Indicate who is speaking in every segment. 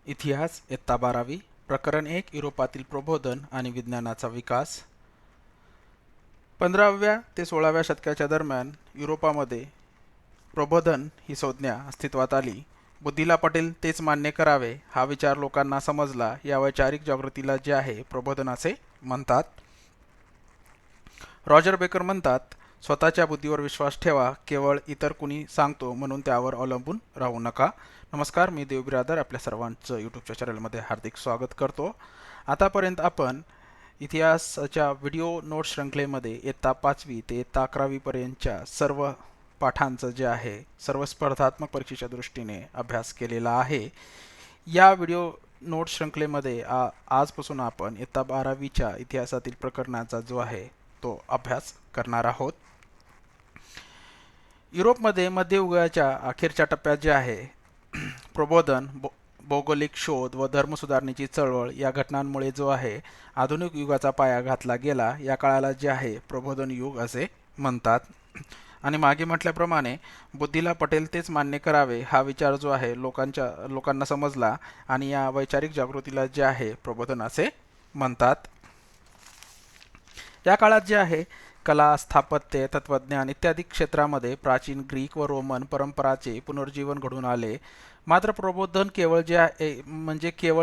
Speaker 1: इतिहास इयत्ता 12वी प्रकरण 1 युरोपातील प्रबोधन आणि विज्ञानाचा विकास 15व्या ते 16व्या शतकाच्या दरम्यान युरोपामध्ये प्रबोधन ही संज्ञा अस्तित्वात आली. बुद्धीला पटेल तेच मान्य करावे हा विचार लोकांना समजला. या वैचारिक जागृतीला जे आहे प्रबोधन असे म्हणतात. रॉजर बेकर म्हणतात, स्वतःच्या बुद्धीवर विश्वास ठेवा, केवळ इतर कुणी सांगतो म्हणून त्यावर अवलंबून राहू नका. नमस्कार, मी देव बिरादर आपल्या सर्वांचं यूट्यूबच्या चॅनलमध्ये हार्दिक स्वागत करतो. आतापर्यंत आपण इतिहासाच्या व्हिडिओ नोट श्रृंखलेमध्ये इयत्ता 5वी ते इयत्ता 11वी पर्यंतच्या सर्व पाठांचं जे आहे सर्व स्पर्धात्मक परीक्षेच्या दृष्टीने अभ्यास केलेला आहे. या व्हिडिओ नोट श्रृंखलेमध्ये आजपासून आपण इयत्ता 12वीच्या इतिहासातील प्रकरणाचा जो आहे तो अभ्यास करणार आहोत. युरोपमध्ये मध्ययुगाच्या अखेरच्या टप्प्यात जे आहे प्रबोधन, भौगोलिक शोध व धर्मसुधारणेची चळवळ या घटनांमुळे जो आहे आधुनिक युगाचा पाया घातला गेला. या काळाला जे आहे प्रबोधन युग असे म्हणतात. आणि मागे म्हटल्याप्रमाणे बुद्धीला पटेल तेच मान्य करावे हा विचार जो आहे लोकांना समजला आणि या वैचारिक जागृतीला जे आहे प्रबोधन असे म्हणतात. या काळात जे आहे कला, स्थापत्य, तत्वज्ञान इत्यादी क्षेत्रामध्ये प्राचीन ग्रीक व रोमन परंपराचे पुनर्जीवन घडून आले. मात्र प्रबोधन केवळ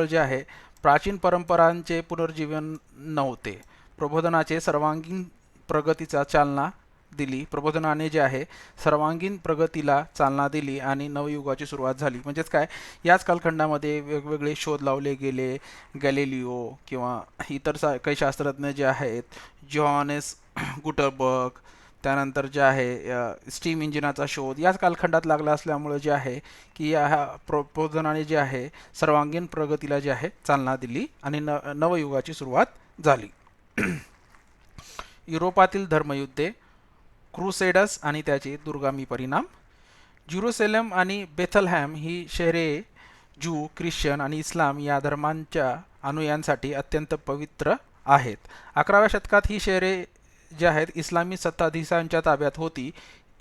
Speaker 1: जे आहे प्राचीन परंपरांचे पुनर्जीवन नव्हते. प्रबोधनाने जे आहे सर्वांगीण प्रगतीला चालना दिली आणि नवयुगाची सुरुवात झाली. म्हणजेच काय, याच कालखंडामध्ये वेगवेगळे शोध लावले गेले. गॅलिलिओ किंवा इतर काही शास्त्रज्ञ जे आहेत, जोहानेस गुटनबर्ग, त्यानंतर जे आहे स्टीम इंजिनाचा शोध याच कालखंडात लागला असल्यामुळे जे आहे की या प्रबोधनाने जे आहे सर्वांगीण प्रगतीला जे आहे चालना दिली आणि नवयुगाची सुरुवात झाली. युरोपातील धर्मयुद्धे, क्रुसेडर्स आणि त्याचे दूरगामी परिणाम. जेरुसलेम आणि बेथलहॅम ही शहरे ज्यू, ख्रिश्चन आणि इस्लाम या धर्मांच्या अनुयायांसाठी अत्यंत पवित्र आहेत. 11व्या शतकात ही शहरे जे आहेत इस्लामी सत्ताधीशांच्या ताब्यात होती.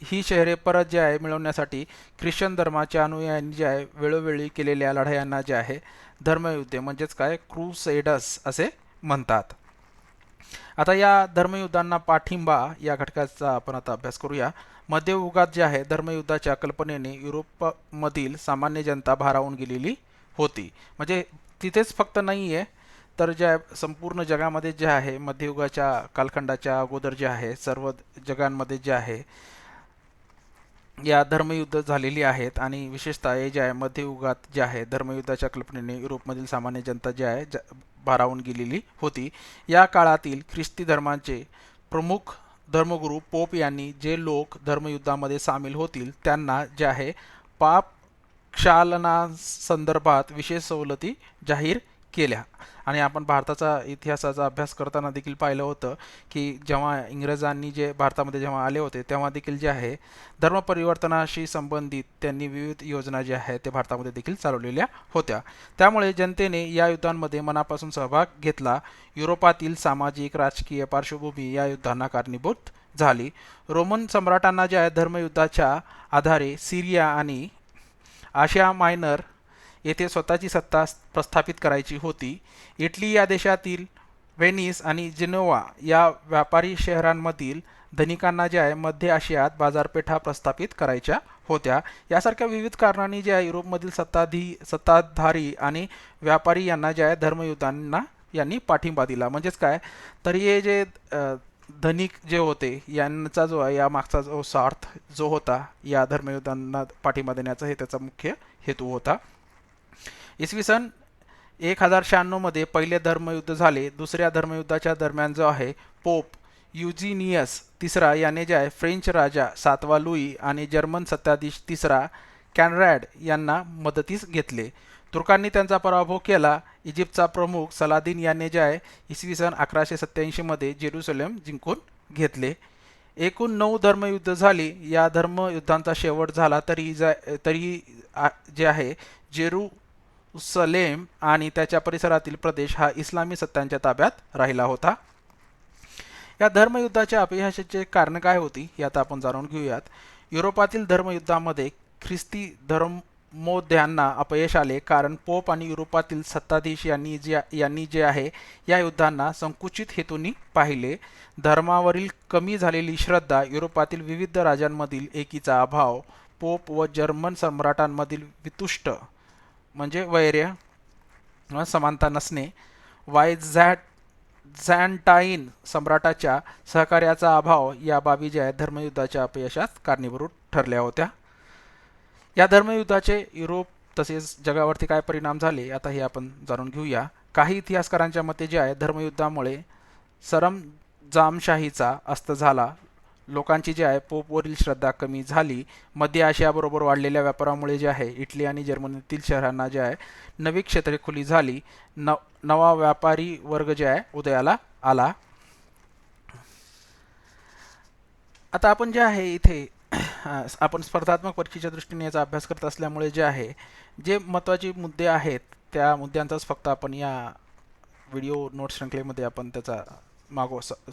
Speaker 1: ही शहरे परत जे आहे मिळवण्यासाठी ख्रिश्चन धर्माच्या अनुयायांनी जे आहे वेळोवेळी केलेल्या लढायांना जे आहे धर्मयुद्धे म्हणजेच काय क्रुसेडर्स असे म्हणतात. आता या धर्मयुद्धांना पाठिंबा या घटकाचा आपण आता अभ्यास करूया. मध्ययुगात जे आहे धर्मयुद्धाच्या कल्पनेने युरोपमधील सामान्य जनता भारावून गेलेली होती. म्हणजे तिथेच फक्त नाही आहे तर ज्या संपूर्ण जगामध्ये जे आहे मध्ययुगाच्या कालखंडाच्या अगोदर जे आहे सर्व जगांमध्ये जे आहे या धर्मयुद्ध झालेली आहेत. आणि विशेषतः हे जे आहे मध्ययुगात जे आहे धर्मयुद्धाच्या कल्पनेने युरोपमधील सामान्य जनता जे आहे भारावून गेलेली होती. या काळातील ख्रिस्ती धर्माचे प्रमुख धर्मगुरू पोप यांनी जे लोक धर्मयुद्धामध्ये सामील होतील त्यांना जे आहे पाप क्षालनासंदर्भात विशेष सवलती जाहीर केल्या. आणि आपण भारताचा इतिहासाचा अभ्यास करताना देखील पाहिलं होतं की जेव्हा इंग्रजांनी जे भारतामध्ये जेव्हा आले होते तेव्हा देखील जे आहे धर्मपरिवर्तनाशी संबंधित त्यांनी विविध योजना ज्या आहेत ते भारतामध्ये देखील चालवलेल्या होत्या. त्यामुळे जनतेने या युद्धांमध्ये मनापासून सहभाग घेतला. युरोपातील सामाजिक राजकीय पार्श्वभूमी या युद्धांना कारणीभूत झाली. रोमन सम्राटांना जे आहे धर्मयुद्धाच्या आधारे सिरिया आणि आशिया मायनर येथे स्वतःची सत्ता प्रस्थापित करायची होती. इटली या देशातील व्हेनिस आणि जिनोवा या व्यापारी शहरांमधील धनिकांना जे आहे मध्य आशियात बाजारपेठा प्रस्थापित करायच्या होत्या. यासारख्या विविध कारणांनी जे आहे युरोपमधील सत्ताधारी आणि व्यापारी यांना जे आहे धर्मयुद्धांना यांनी पाठिंबा दिला. म्हणजेच काय, तर हे जे धनिक जे होते यांचा जो आहे या मागचा जो स्वार्थ जो होता या धर्मयुद्धांना पाठिंबा देण्याचा हे त्याचा मुख्य हेतू होता. इसवी सन 1096 मध्ये पहिले धर्मयुद्ध झाले. दुसऱ्या धर्मयुद्धाच्या दरम्यान जो आहे पोप युजिनियस तिसरा याने जे आहे फ्रेंच राजा 7वा लुई आणि जर्मन सत्ताधीश तिसरा कॉन्रॅड यांना मदतीस घेतले. तुर्कांनी त्यांचा पराभव केला. इजिप्तचा प्रमुख सलादिन याने जे आहे इसवी सन 1187 मध्ये जेरुसलेम जिंकून घेतले. एकूण 9 धर्मयुद्ध झाली. या धर्मयुद्धांचा शेवट झाला तरी जे आहे जेरुसलेम आणि त्याच्या परिसरातील प्रदेश हा इस्लामी सत्तांच्या ताब्यात राहिला होता. या धर्मयुद्धाच्या अपयशाचे कारण काय होती हे आता आपण जाणून घेऊयात. युरोपातील धर्मयुद्धामध्ये ख्रिस्ती धर्म मोद्यांना अपयश आले, कारण पोप आणि युरोपातील सत्ताधीश यांनी जे आहे या युद्धांना संकुचित हेतूंनी पाहिले. धर्मावरील कमी झालेली श्रद्धा, युरोपातील विविध राजांमधील एकीचा अभाव, पोप व जर्मन सम्राटांमधील वितुष्ट म्हणजे वैर्य समानता नसणे, वायझॅन्टाईन सम्राटाच्या सहकार्याचा अभाव या बाबी ज्या आहेत धर्मयुद्धाच्या अपयशास कारणीभूत ठरल्या होत्या. या धर्मयुद्धाचे युरोप तसेच जगावरती काय परिणाम झाले आता हे आपण जाणून घेऊया. काही इतिहासकारांच्या मते जे आहे धर्मयुद्धामुळे सरंजामशाहीचा अस्त झाला, लोकांची जे आहे पोपवरील श्रद्धा कमी झाली, मध्य आशियाबरोबर वाढलेल्या व्यापारामुळे जे आहे इटली आणि जर्मनीतील शहरांना जे आहे नवी क्षेत्रे खुली झाली, नवा व्यापारी वर्ग जे आहे उदयाला आला. आता आपण जे आहे इथे आपण स्पर्धात्मक परीक्षेच्या दृष्टीने याचा अभ्यास करत असल्यामुळे जे आहे जे महत्त्वाचे मुद्दे आहेत त्या मुद्द्यांचाच फक्त आपण या व्हिडिओ नोट श्रृंखलेमध्ये आपण त्याचा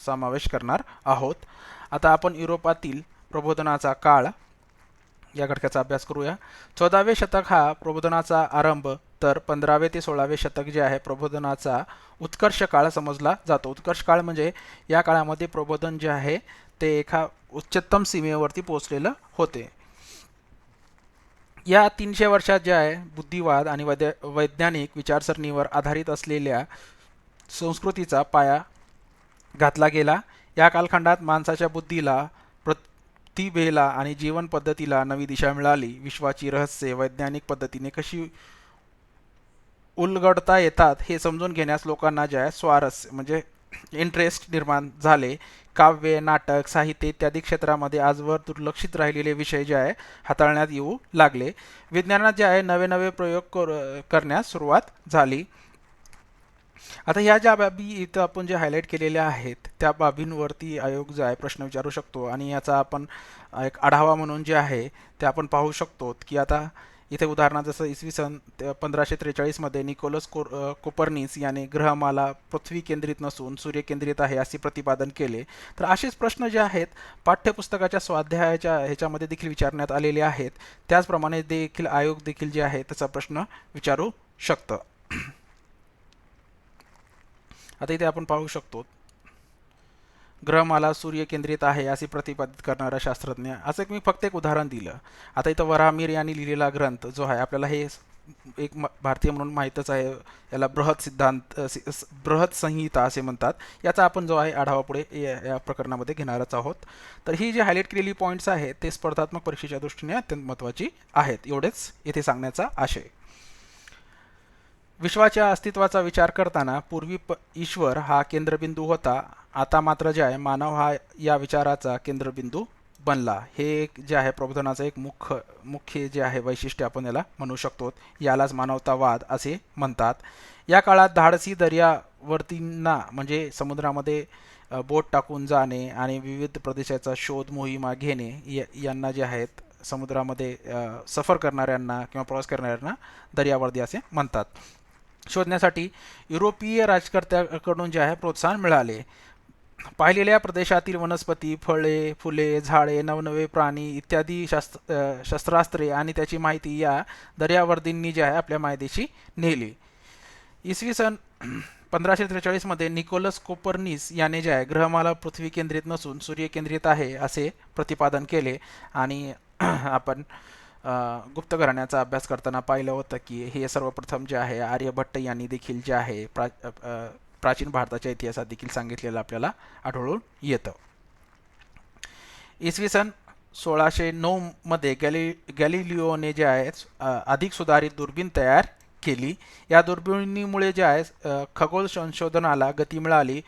Speaker 1: समावेश करणार आहोत. आता आपण युरोपातील प्रबोधनाचा काळ या घटकाचा अभ्यास करूया. 14वे शतक हा प्रबोधनाचा आरंभ, तर 15वे ते 16वे शतक जे आहे प्रबोधनाचा उत्कर्ष काळ समजला जातो. उत्कर्ष काळ म्हणजे या काळामध्ये प्रबोधन जे आहे ते एका उच्चतम सीमेवरती पोहोचलेलं होते. या 300 वर्षात जे आहे बुद्धिवाद आणि वैज्ञानिक विचारसरणीवर आधारित असलेल्या संस्कृतीचा पाया घातला गेला. या कालखंडात माणसाच्या बुद्धीला, प्रतिभेला आणि जीवन पद्धतीला नवी दिशा मिळाली. विश्वाची रहस्ये वैज्ञानिक पद्धतीने कशी उलगडता येतात हे समजून घेण्यास लोकांना जे आहे स्वारस्य म्हणजे इंटरेस्ट निर्माण झाले. काव्य, नाटक, साहित्य इत्यादी क्षेत्रामध्ये आजवर दुर्लक्षित राहिलेले विषय जे आहे हाताळण्यात येऊ लागले. विज्ञानात जे आहे नवे नवे प्रयोग करण्यास सुरुवात झाली. आता ह्या ज्या बाबी इथं आपण जे हायलाईट केलेल्या आहेत त्या बाबींवरती आयोग जो आहे प्रश्न विचारू शकतो आणि याचा आपण एक आढावा म्हणून जे आहे ते आपण पाहू शकतो की आता इथे उदाहरणार्थ जसं इसवी सन 1543 मध्ये निकोलस कोपर्निस याने ग्रहमाला पृथ्वी केंद्रित नसून सूर्य केंद्रित आहे असे प्रतिपादन केले. तर असेच प्रश्न जे आहेत पाठ्यपुस्तकाच्या स्वाध्यायाच्या ह्याच्यामध्ये देखील विचारण्यात आलेले आहेत. त्याचप्रमाणे देखील आयोग देखील जे आहे त्याचा प्रश्न विचारू शकतं. आता इथे आपण पाहू शकतो ग्रहमाला सूर्य केंद्रित आहे असे प्रतिपादित करणारा शास्त्रज्ञ, असं मी फक्त एक उदाहरण दिलं. आता इथं वराहमिर यांनी लिहिलेला ग्रंथ जो आहे आपल्याला हे एक भारतीय म्हणून माहीतच आहे, याला बृहत संहिता असे म्हणतात. याचा आपण जो आहे आढावा पुढे या प्रकरणामध्ये घेणारच आहोत. तर ही जी हायलाईट केलेली पॉईंट्स आहेत ते स्पर्धात्मक परीक्षेच्या दृष्टीने अत्यंत महत्त्वाची आहेत. एवढेच इथे सांगण्याचा आशय. विश्वाच्या अस्तित्वाचा विचार करताना पूर्वी ईश्वर हा केंद्रबिंदू होता, आता मात्र जे आहे मानव हा या विचाराचा केंद्रबिंदू बनला. हे जे आहे प्रबोधनाचं एक मुख्य जे आहे वैशिष्ट्य आपण याला म्हणू शकतो. यालाच मानवतावाद असे म्हणतात. या काळात धाडसी दर्यावर्तींना म्हणजे समुद्रामध्ये बोट टाकून जाणे आणि विविध प्रदेशाचा शोध मोहिमा घेणे यांना जे आहेत समुद्रामध्ये सफर करणाऱ्यांना किंवा प्रवास करणाऱ्यांना दर्यावर्दी असे म्हणतात. शोधण्यासाठी युरोपीय राजकर्त्याकडून जे आहे प्रोत्साहन मिळाले. पाहिलेल्या प्रदेशातील वनस्पती, फळे, फुले, झाडे, नवनवे प्राणी इत्यादी शस्त्रास्त्रे आणि त्याची माहिती या दर्यावर्दींनी जे आहे आपल्या मायदेशी नेली. इसवी सन 1543 मध्ये निकोलस कोपर्निस याने जे आहे ग्रहमाला पृथ्वी केंद्रित नसून सूर्य केंद्रित आहे असे प्रतिपादन केले. आणि आपण गुप्त घराण्याचा अभ्यास करताना पाहिलं होतं की हे सर्वप्रथम जे आहे आर्यभट्ट यांनी देखील जे आहे प्राचीन भारताच्या इतिहासात देखील सांगितलेलं आपल्याला आढळून येतं. इसवी सन 1609 मध्ये गॅलिलिओने जे आहे अधिक सुधारित दुर्बीण तयार केली. या दुर्बिणीमुळे जे आहे खगोल संशोधनाला गती मिळाली.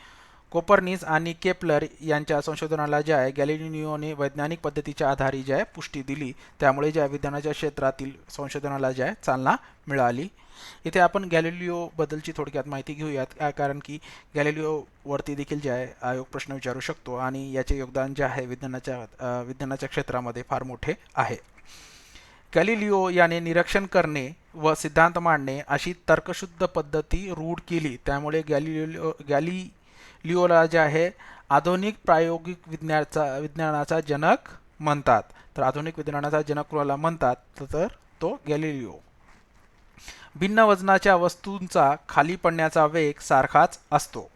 Speaker 1: कोपर्निस आणि केपलर यांच्या संशोधनाला जे आहे गॅलिलिओने वैज्ञानिक पद्धतीच्या आधारे जे आहे पुष्टी दिली. त्यामुळे ज्या विज्ञानाच्या क्षेत्रातील संशोधनाला जे आहे चालना मिळाली. इथे आपण गॅलिलिओ बद्दलची थोडक्यात माहिती घेऊयात, कारण की गॅलिलिओ वरती देखील जे आहे आयोग प्रश्न विचारू शकतो आणि याचे योगदान जे आहे विज्ञानाच्या क्षेत्रामध्ये फार मोठे आहे. गॅलिलिओ याने निरीक्षण करणे व सिद्धांत मांडणे अशी तर्कशुद्ध पद्धती रूढ केली. त्यामुळे गॅलिलिओला जे आहे आधुनिक प्रायोगिक विज्ञानाचा जनक म्हणतात. तर आधुनिक विज्ञानाचा जनक कोणाला म्हणतात तर मानतो गॅलिलिओ. भिन्न वजनाच्या वस्तूंचा खाली पडण्याचा वेग सारखाच असतो.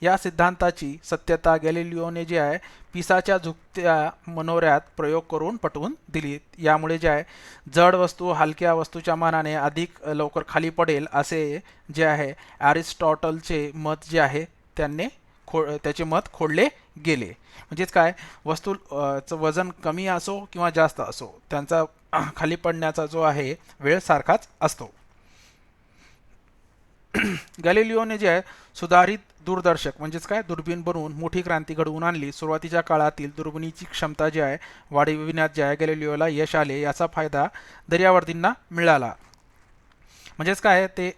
Speaker 1: या सिद्धांताची सत्यता गॅलिलिओने जे आहे पिसाच्या झुकत्या मनोऱ्यात प्रयोग करून पटवून दिली. यामुळे जे आहे जड वस्तू हलक्या वस्तूच्या मानाने अधिक लवकर खाली पडेल असे जे आहे अरिस्टॉटलचे मत जे आहे त्याचे मत खोडले गेले. म्हणजेच काय, वस्तू वजन कमी असो किंवा जास्त असो त्यांचा खाली पडण्याचा जो आहे वेळ सारखाच असतो. गॅलिलिओने जे आहे सुधारित दूरदर्शक म्हणजेच काय दुर्बीण बनवून मोठी क्रांती घडवून आणली. सुरुवातीच्या काळातील दुर्बिणीची क्षमता जी आहे वाढविण्यात जे आहे गॅलिलिओला यश आले. याचा फायदा दर्यावर्दींना मिळाला. म्हणजेच काय ते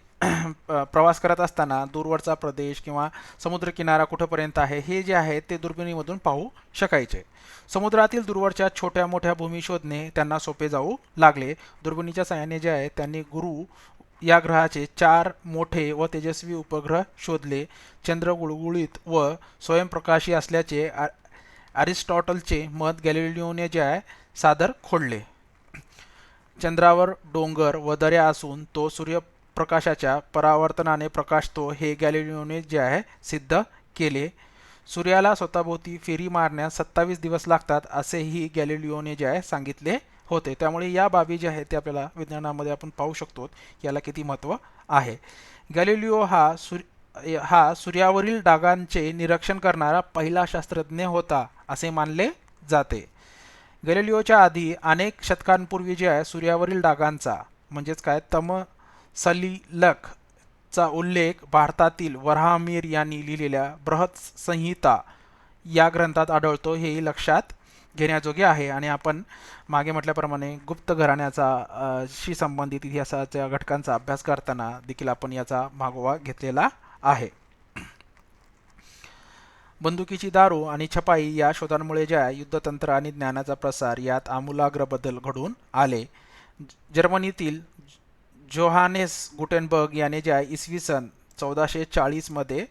Speaker 1: प्रवास करत असताना दूरवरचा प्रदेश किंवा समुद्रकिनारा कुठेपर्यंत आहे हे जे आहे ते दुर्बिणीमधून पाहू शकायचे. समुद्रातील दूरवरच्या छोट्या मोठ्या भूमी शोधणे त्यांना सोपे जाऊ लागले. दुर्बिणीच्या साहाय्याने जे आहे त्यांनी गुरु या ग्रहाचे 4 मोठे व तेजस्वी उपग्रह शोधले. चंद्र गुळगुळीत व स्वयंप्रकाशी असल्याचे अरिस्टॉटलचे मत गॅलिलिओने जे आहे सादर खोडले. चंद्रावर डोंगर व दऱ्या असून तो सूर्यप्रकाशाच्या परावर्तनाने प्रकाशतो हे गॅलिलिओने जे आहे सिद्ध केले. सूर्याला स्वतःभोवती फेरी मारण्यास 27 दिवस लागतात असेही गॅलिलिओने जे आहे सांगितले होते. त्यामुळे या बाबी ज्या आहेत ते आपल्याला विज्ञानामध्ये आपण पाहू शकतो याला किती महत्त्व आहे. गॅलिलिओ हा सूर्यावरील डागांचे निरीक्षण करणारा पहिला शास्त्रज्ञ होता असे मानले जाते. गॅलिलिओच्या आधी अनेक शतकांपूर्वी जे आहे सूर्यावरील डागांचा म्हणजेच काय तमसलीलक चा उल्लेख भारतातील वराहमिहीर यांनी लिहिलेल्या बृहत्संहिता या ग्रंथात आढळतो. हेही लक्षात घेण्याजोगे आहे. आणि आपण मागे म्हटल्याप्रमाणे गुप्त घराण्याचा शी संबंधित इतिहासाच्या घटकांचा अभ्यास करताना देखील आपण याचा मागोवा घेतलेला आहे. बंदुकीची दारू आणि छपाई या शोधांमुळे ज्या युद्धतंत्र आणि ज्ञानाचा प्रसार यात आमूलाग्र बदल घडून आले. जर्मनीतील जोहानेस गुटेनबर्ग याने ज्या इसवी सन 1440 मध्ये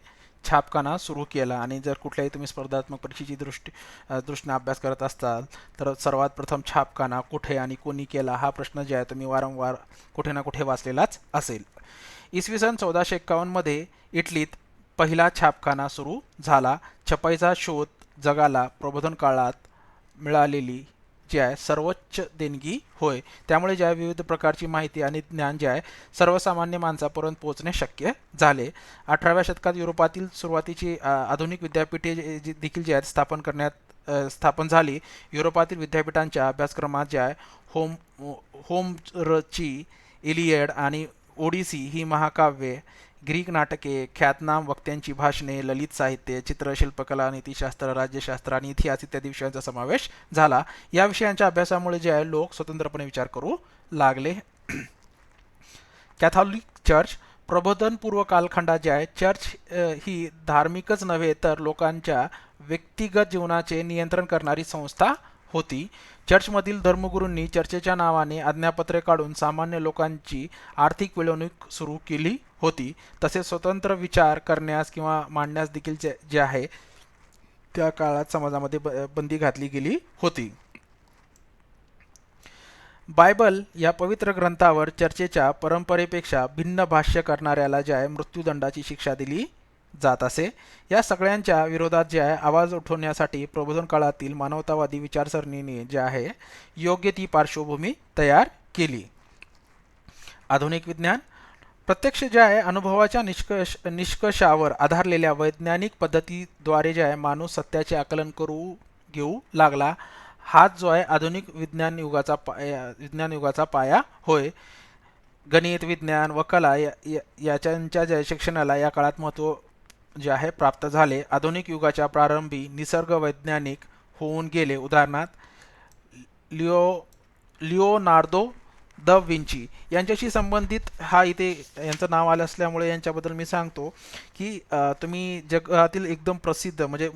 Speaker 1: छापखाना सुरू केला. आणि जर कुठल्याही तुम्ही स्पर्धात्मक परीक्षेची दृष्टीने अभ्यास करत असताल तर सर्वात प्रथम छापखाना कुठे आणि कोणी केला हा प्रश्न जे आहे तुम्ही वारंवार कुठे ना कुठे वाचलेलाच असेल. इसवी सन 1451 मध्ये इटलीत पहिला छापखाना सुरू झाला. छपाईचा शोध जगाला प्रबोधन काळात मिळालेली जी आहे सर्वोच्च देणगी होय. त्यामुळे ज्या विविध प्रकारची माहिती आणि ज्ञान जे आहे सर्वसामान्य माणसापर्यंत पोहोचणे शक्य झाले. 18व्या शतकात युरोपातील सुरुवातीची आधुनिक विद्यापीठे देखील जे आहेत स्थापन झाली. युरोपातील विद्यापीठांच्या अभ्यासक्रमात जे आहे होमरची इलियड आणि ओडिसी ही महाकाव्ये, ग्रीक नाटके, ख्यातनाम वक्त्यांची भाषणे, ललित साहित्य, चित्र, शिल्पकला, नीतिशास्त्र, राज्यशास्त्र आणि इतिहास इत्यादी विषयांचा समावेश झाला. या विषयांच्या अभ्यासामुळे जे आहे लोक स्वतंत्रपणे विचार करू लागले. कॅथॉलिक चर्च प्रबोधनपूर्व कालखंडात जे आहे चर्च ही धार्मिकच नव्हे तर लोकांच्या व्यक्तिगत जीवनाचे नियंत्रण करणारी संस्था होती. चर्चमधील धर्मगुरूंनी चर्चेच्या नावाने आज्ञापत्रे काढून सामान्य लोकांची आर्थिक पिळवणूक सुरू केली होती. तसेच स्वतंत्र विचार करण्यास किंवा मांडण्यास देखील जे आहे त्या काळात समाजामध्ये बंदी घातली गेली होती. बायबल या पवित्र ग्रंथावर चर्चेच्या परंपरेपेक्षा भिन्न भाष्य करणाऱ्याला जे आहे मृत्यूदंडाची शिक्षा दिली जात असे. या सगळ्यांच्या विरोधात जे आहे आवाज उठवण्यासाठी प्रबोधन काळातील मानवतावादी विचारसरणीने जे आहे योग्य ती पार्श्वभूमी तयार केली. आधुनिक विज्ञान प्रत्यक्ष जे आहे अनुभवाच्या निष्कर्षावर आधारलेल्या वैज्ञानिक पद्धतीद्वारे जे आहे माणूस सत्याचे आकलन घेऊ लागला. हाच जो आहे आधुनिक विज्ञान युगाचा पाया होय. गणित, विज्ञान व कला याच्या ज्या शिक्षणाला या काळात महत्त्व जे आहे प्राप्त झाले. आधुनिक युगाच्या प्रारंभी निसर्ग वैज्ञानिक होऊन गेले. उदाहरणार्थ लिओनार्दो द विंची यांच्याशी संबंधित हा इथे यांचं नाव आलं असल्यामुळे यांच्याबद्दल मी सांगतो की तुम्ही जगातील एकदम प्रसिद्ध म्हणजे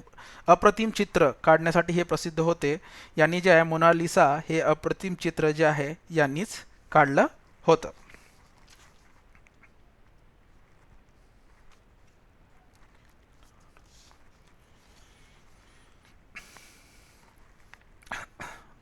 Speaker 1: अप्रतिम चित्र काढण्यासाठी हे प्रसिद्ध होते. यांनी जे आहे मोनालिसा हे अप्रतिम चित्र जे आहे यांनीच काढलं होतं.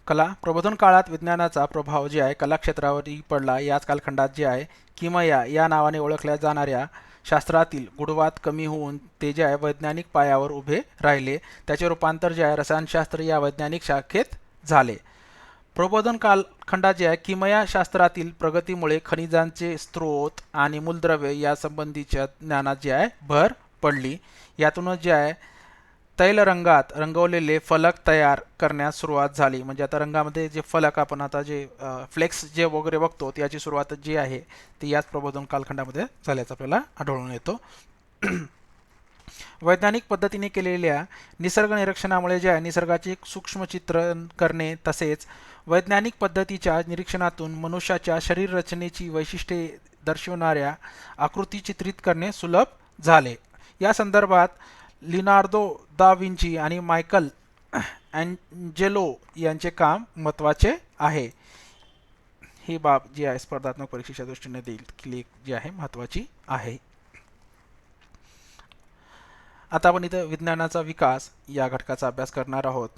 Speaker 1: कला प्रबोधन काळात विज्ञानाचा प्रभाव जे आहे कला क्षेत्रावरही पडला. याच कालखंडात जे आहे किमया या नावाने ओळखल्या जाणाऱ्या शास्त्रातील गुणवाद कमी होऊन ते जे आहे वैज्ञानिक पायावर उभे राहिले. त्याचे रूपांतर जे आहे रसायनशास्त्र या वैज्ञानिक शाखेत झाले. प्रबोधन कालखंडात जे आहे किमया शास्त्रातील प्रगतीमुळे खनिजांचे स्रोत आणि मूलद्रव्ये या संबंधीच्या ज्ञानात जे आहे भर पडली. यातूनच जे आहे तैल रंगात रंगवलेले फलक तयार करण्यास सुरुवात झाली. म्हणजे आता रंगामध्ये जे फलक आपण आता जे फ्लेक्स जे वगैरे बघतो याची सुरुवात जी आहे ती याच प्रबोधन कालखंडामध्ये झाल्याचं आपल्याला आढळून येतो. वैज्ञानिक पद्धतीने केलेल्या निसर्ग निरीक्षणामुळे जे आहे निसर्गाचे सूक्ष्म चित्रण करणे तसेच वैज्ञानिक पद्धतीच्या निरीक्षणातून मनुष्याच्या शरीर रचनेची वैशिष्ट्ये दर्शवणाऱ्या आकृती चित्रित करणे सुलभ झाले. या संदर्भात लिनार्दो दा विंची आणि मायकल अँजेलो यांचे काम महत्त्वाचे आहे. ही बाब जी आहे स्पर्धात्मक परीक्षेच्या दृष्टीने देखील जी आहे महत्त्वाची आहे. आता आपण इथं विज्ञानाचा विकास या घटकाचा अभ्यास करणार आहोत.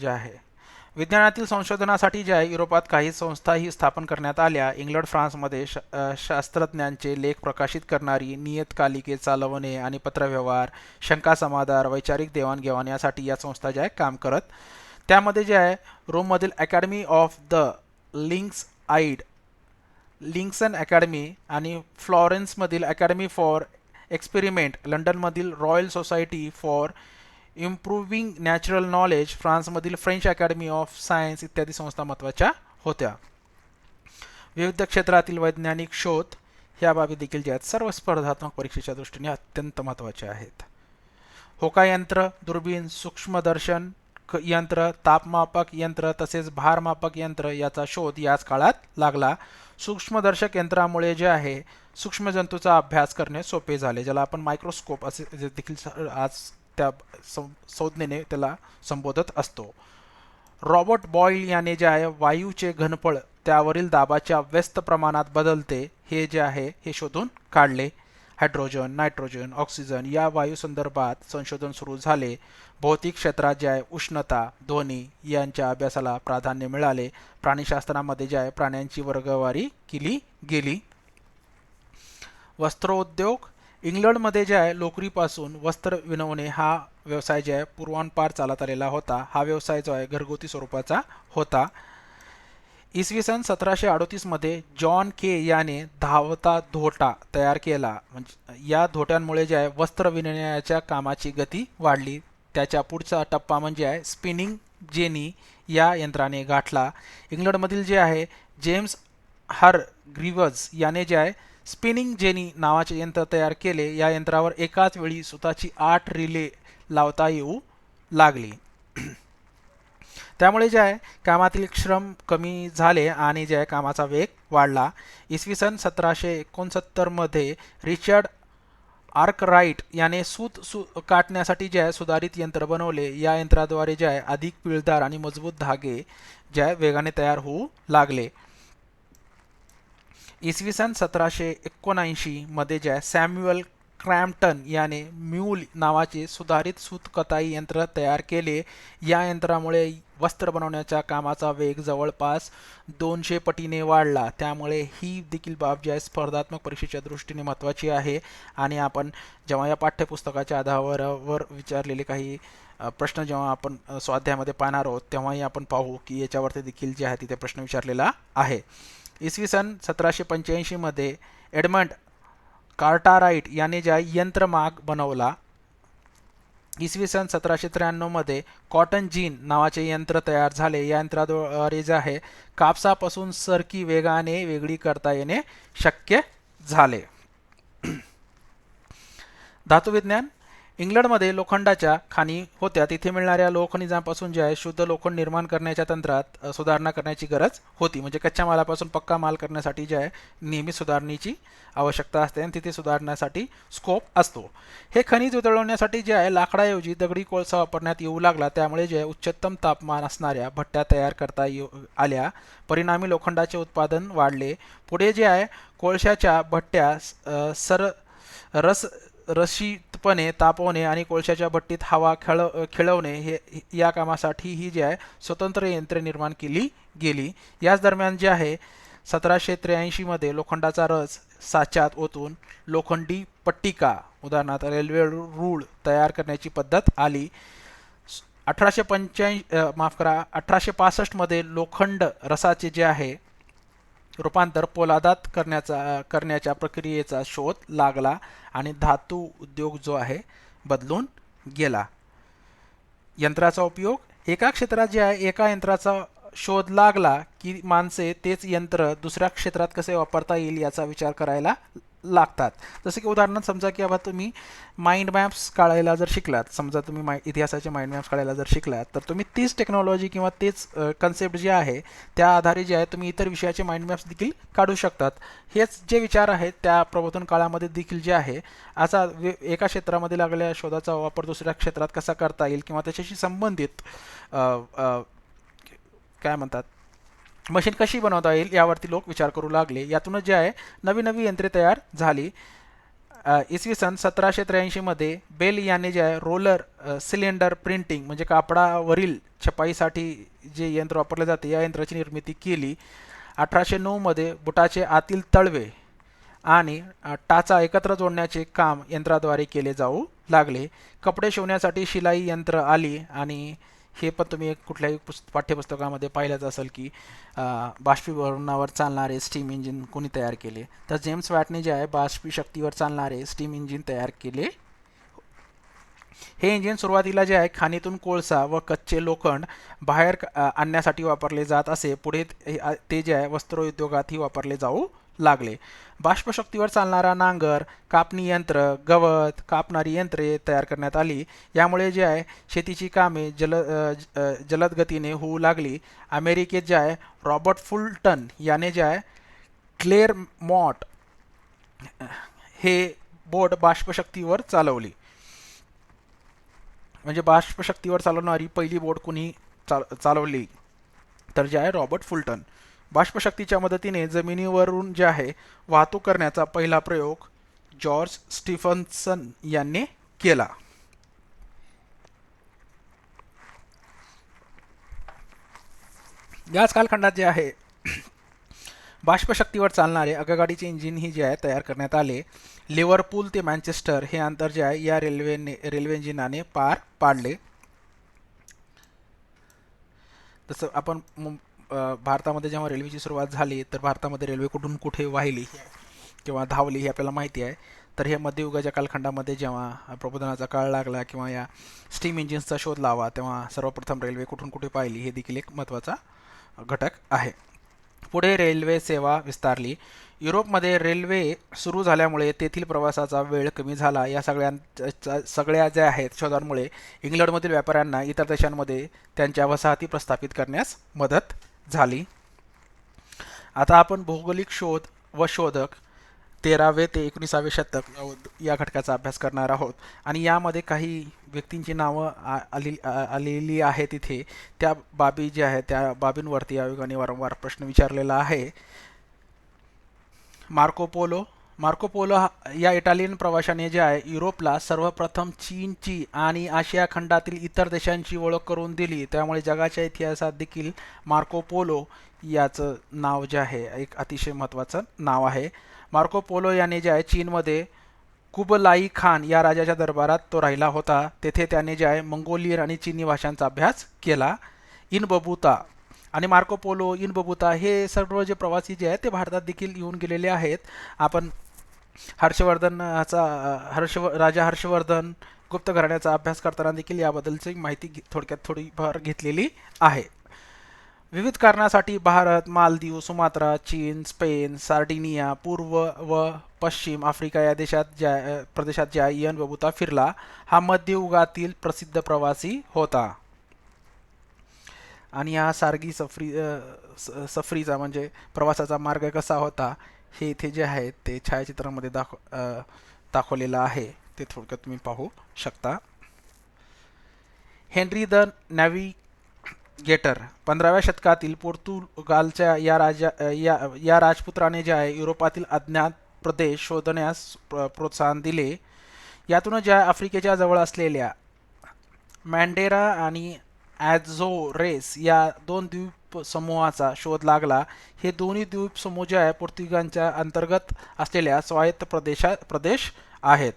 Speaker 1: जे आहे विज्ञानातील संशोधनासाठी जे आहे युरोपात काही संस्थाही स्थापन करण्यात आल्या. इंग्लंड फ्रान्समध्ये शास्त्रज्ञांचे लेख प्रकाशित करणारी नियतकालिके चालवणे आणि पत्रव्यवहार शंका समाधान वैचारिक देवाणघेवाण यासाठी या संस्था ज्या आहे काम करत. त्यामध्ये जे आहे रोममधील अकॅडमी ऑफ द लिंक्सन अकॅडमी आणि फ्लॉरेन्समधील अकॅडमी फॉर एक्सपेरिमेंट, लंडनमधील royal society for improving natural knowledge, फ्रान्समधील फ्रेंच अकॅडमी ऑफ सायन्स इत्यादी संस्था महत्त्वाच्या होत्या. विविध क्षेत्रातील वैज्ञानिक शोध ह्या बाबी देखील ज्या आहेत सर्व स्पर्धात्मक परीक्षेच्या दृष्टीने अत्यंत महत्त्वाच्या आहेत. होकायंत्र, दुर्बीण, सूक्ष्मदर्शन यंत्र, तापमापक यंत्र तसेच भारमापक यंत्र याचा शोध याच काळात लागला. सूक्ष्मदर्शक यंत्रामुळे जे आहे सूक्ष्मजंतूचा अभ्यास करणे सोपे झाले, ज्याला आपण मायक्रोस्कोप असे देखील आज त्या संज्ञेने त्याला संबोधत असतो. रॉबर्ट बॉईल याने जे आहे वायूचे घनफळ त्यावरील दाबाच्या व्यस्त प्रमाणात बदलते हे जे आहे हे शोधून काढले. हायड्रोजन, नायट्रोजन, ऑक्सिजन या वायू संदर्भात संशोधन सुरू झाले. भौतिक क्षेत्रात जे आहे उष्णता, ध्वनी यांच्या अभ्यासाला प्राधान्य मिळाले. प्राणीशास्त्रामध्ये जे आहे प्राण्यांची वर्गवारी केली गेली. वस्त्रोद्योग इंग्लंडमध्ये जे आहे लोकरीपासून वस्त्र विणवणे हा व्यवसाय जे आहे पूर्वांपार चालत आलेला होता. हा व्यवसाय जो आहे घरगुती स्वरूपाचा होता. इसवी सन 1738 मध्ये जॉन के याने धावता धोटा तयार केला. म्हणजे या धोट्यांमुळे जे आहे वस्त्र विणण्याच्या कामाची गती वाढली. त्याच्या पुढचा टप्पा म्हणजे आहे स्पिनिंग जेनी या यंत्राने गाठला. इंग्लंडमधील जे आहे जेम्स हारग्रीव्हज याने जे आहे स्पिनिंग जेनी नावाचे यंत्र तयार केले. या यंत्रावर एकाच वेळी सुताची 8 रिले लावता येऊ लागली. त्यामुळे जे आहे कामातील श्रम कमी झाले आणि जे आहे कामाचा वेग वाढला. इसवी सन 1769 मध्ये रिचर्ड आर्कराइट याने सूत काटण्यासाठी जे आहे सुधारित यंत्र बनवले. या यंत्राद्वारे जे आहे अधिक पिळदार आणि मजबूत धागे जे आहे वेगाने तयार होऊ लागले. इसवी सन 1779 मध्ये जे आहे सॅम्युअल क्रॅम्प्टन याने म्यूल नावाचे सुधारित सूत कताई यंत्र तयार केले. या यंत्रामुळे वस्त्र बनवण्याच्या कामाचा वेग जवळपास 200 पटीने वाढला. त्यामुळे ही देखील बाब जी आहे स्पर्धात्मक परीक्षेच्या दृष्टीने महत्त्वाची आहे. आणि आपण जेव्हा या पाठ्यपुस्तकाच्या आधारावर विचारलेले काही प्रश्न जेव्हा आपण स्वाध्यायामध्ये पाहणार आहोत तेव्हाही आपण पाहू की याच्यावरती देखील जे आहे तिथे प्रश्न विचारलेला आहे. इसवी सन 1785 मध्ये एडमंड कार्टाराइट याने ज्या यंत्रमाग बनवला. इसवी सन 1793 मध्ये कॉटन जीन नावाचे यंत्र तयार झाले. या यंत्राद्वारे जे आहे कापसापासून सरकी वेगाने वेगळी करता येणे शक्य झाले. धातुविज्ञान इंग्लंडमध्ये लोखंडाच्या खाणी होत्या. तिथे मिळणाऱ्या लोहखनिजांपासून जे आहे शुद्ध लोखंड निर्माण करण्याच्या तंत्रात सुधारणा करण्याची गरज होती. म्हणजे कच्च्या मालापासून पक्का माल करण्यासाठी जे आहे नेहमी सुधारणेची आवश्यकता असते आणि तिथे सुधारण्यासाठी स्कोप असतो. हे खनिज उतरवण्यासाठी जे आहे लाकडाऐवजी दगडी कोळसा वापरण्यात येऊ लागला. त्यामुळे जे उच्चतम तापमान असणाऱ्या भट्ट्या तयार करता आल्या. परिणामी लोखंडाचे उत्पादन वाढले. पुढे जे आहे कोळशाच्या भट्ट्या रशीत व्यवस्थितपणे तापवणे आणि कोळशाच्या भट्टीत हवा खेळवणे हे या कामासाठी ही जी आहे स्वतंत्र यंत्रे निर्माण केली गेली. याच दरम्यान जे आहे 1783 मध्ये लोखंडाचा रस साच्यात ओतून लोखंडी पट्टिका उदाहरणार्थ रेल्वे रूळ तयार करण्याची पद्धत आली. 1865 मध्ये लोखंड रसाचे जे आहे रूपांतर पोलादात करण्याच्या प्रक्रियेचा शोध लागला आणि धातू उद्योग जो आहे बदलून गेला. यंत्राचा उपयोग एका क्षेत्रात जे आहे एका यंत्राचा शोध लागला की माणसे तेच यंत्र दुसऱ्या क्षेत्रात कसे वापरता येईल याचा विचार करायला लागतात. जसं की उदाहरणार्थ समजा की आता तुम्ही माइंड मॅप्स काढायला जर शिकलात, समजा तुम्ही इतिहासाचे माइंड मॅप्स काढायला जर शिकलात तर तुम्ही तीच टेक्नॉलॉजी किंवा तेच कन्सेप्ट जे आहे त्या आधारे जे आहे तुम्ही इतर विषयाचे माइंड मॅप्स देखील काढू शकतात. हेच जे विचार आहेत त्या प्रबोधन काळामध्ये देखील जे आहे असा एका क्षेत्रामध्ये लागलेल्या शोधाचा वापर दुसऱ्या क्षेत्रात कसा करता येईल किंवा त्याच्याशी संबंधित काय म्हणतात मशीन कशी बनवता येईल यावरती लोक विचार करू लागले. यातूनच जे आहे नवी नवी यंत्रे तयार झाली. इसवी सन 1783 मध्ये बेल याने जे आहे रोलर सिलेंडर प्रिंटिंग म्हणजे कापडावरील छपाईसाठी जे यंत्र वापरले जाते या यंत्राची निर्मिती केली. 1809 मध्ये बुटाचे आतील तळवे आणि टाचा एकत्र जोडण्याचे काम यंत्राद्वारे केले जाऊ लागले. कपडे शिवण्यासाठी शिलाई यंत्र आली आणि हे पण तुम्ही एक कुठल्याही पाठ्यपुस्तकामध्ये पाहिलंच असेल की बाष्पीभवनावर चालणारे स्टीम इंजिन कोणी तयार केले, तर जेम्स वॅटने जे आहे बाष्पी शक्तीवर चालणारे स्टीम इंजिन तयार केले. हे इंजिन सुरुवातीला जे आहे खाणीतून कोळसा व कच्चे लोखंड बाहेर आणण्यासाठी वापरले जात असे. पुढे ते जे आहे वस्त्रोद्योगातही वापरले जाऊ लागले. बाष्पशक्तीवर चालणारा नांगर, कापणी यंत्र, गवत कापणारी यंत्रे तयार करण्यात आली. यामुळे जे आहे शेतीची कामे जलद गतीने होऊ लागली. अमेरिकेत जे आहे रॉबर्ट फुलटन याने जे आहे क्लेअरमॉन्ट हे बोट बाष्पशक्तीवर चालवली. म्हणजे बाष्पशक्तीवर चालवणारी पहिली बोट कुणी चालवली तर जे आहे रॉबर्ट फुलटन. बाष्पशक्तीच्या मदतीने जमिनीवरून जे आहे वाहतूक करण्याचा पहिला प्रयोग जॉर्ज स्टीफन्सन यांनी केला. याच कालखंडात जे आहे बाष्पशक्तीवर चालणारे आगगाडीचे इंजिन ही जे आहे तयार करण्यात आले. लिव्हरपूल ते मँचेस्टर हे अंतर जे आहे या रेल्वे इंजिनाने पार पाडले. तसं आपण भारतामध्ये जेव्हा रेल्वेची सुरुवात झाली तर भारतामध्ये रेल्वे कुठून कुठे वाहिली किंवा धावली हे आपल्याला माहिती आहे. तर हे मध्ययुगाच्या कालखंडामध्ये जेव्हा प्रबोधनाचा काळ लागला किंवा या स्टीम इंजिन्सचा शोध लावा तेव्हा सर्वप्रथम रेल्वे कुठून कुठे पाहिली हे देखील एक महत्त्वाचा घटक आहे. पुढे रेल्वे सेवा विस्तारली. युरोपमध्ये रेल्वे सुरू झाल्यामुळे तेथील प्रवासाचा वेळ कमी झाला. या सगळ्या ज्या आहेत शोधांमुळे इंग्लंडमधील व्यापाऱ्यांना इतर देशांमध्ये त्यांच्या वसाहती प्रस्थापित करण्यास मदत झाली. आता आपण भौगोलिक शोध व शोधक 13वे ते 19वे शतक या घटकाचा अभ्यास करणार आहोत आणि यामध्ये काही व्यक्तींची नावं आलेली आहे. तिथे त्या बाबी ज्या आहेत त्या बाबींवरती आयोगाने वारंवार प्रश्न विचारलेला आहे. मार्को पोलो या इटालियन प्रवाशाने जे आहे युरोपला सर्वप्रथम चीनची आणि आशिया खंडातील इतर देशांची ओळख करून दिली. त्यामुळे जगाच्या इतिहासात देखील मार्को पोलो याचं नाव जे आहे एक अतिशय महत्त्वाचं नाव आहे. मार्को पोलो याने जे आहे चीनमध्ये कुबलाई खान या राजाच्या दरबारात तो राहिला होता. तेथे त्याने जे आहे मंगोलियन आणि चीनी भाषांचा अभ्यास केला. इन बबुता आणि मार्को पोलो, इन बबुता हे सर्व जे प्रवासी जे आहेत ते भारतात देखील येऊन गेलेले आहेत. आपण राजा हर्षवर्धन गुप्त घराण्याचा अभ्यास करताना देखील याबद्दलची माहिती थोडक्यात थोडीफार घेतलेली आहे. विविध कारणासाठी भारत, मालदीव, सुमात्रा, चीन, स्पेन, सार्डिनिया, पूर्व व पश्चिम आफ्रिका या प्रदेशात ज्या इयन बबुता फिरला. हा मध्ययुगातील प्रसिद्ध प्रवासी होता. आणि हा सारगी सफरीचा म्हणजे प्रवासाचा मार्ग कसा होता हे इथे जे आहे ते छायाचित्रामध्ये दाखवलेलं आहे. ते थोडक्यात तुम्ही पाहू शकता. हेनरी द नॅव्हिगेटर 15व्या शतकातील पोर्तुगालच्या या राजपुत्राने जे आहे युरोपातील अज्ञात प्रदेश शोधण्यास प्रोत्साहन दिले. यातूनच ज्या आफ्रिकेच्या जवळ असलेल्या मॅन्डेरा आणि ॲझोरेस या दोन द्वीप समूहाचा शोध लागला. हे दोन्ही द्वीप समूह जे आहे पोर्तुगीजांच्या अंतर्गत असलेल्या स्वायत्त प्रदेश आहेत.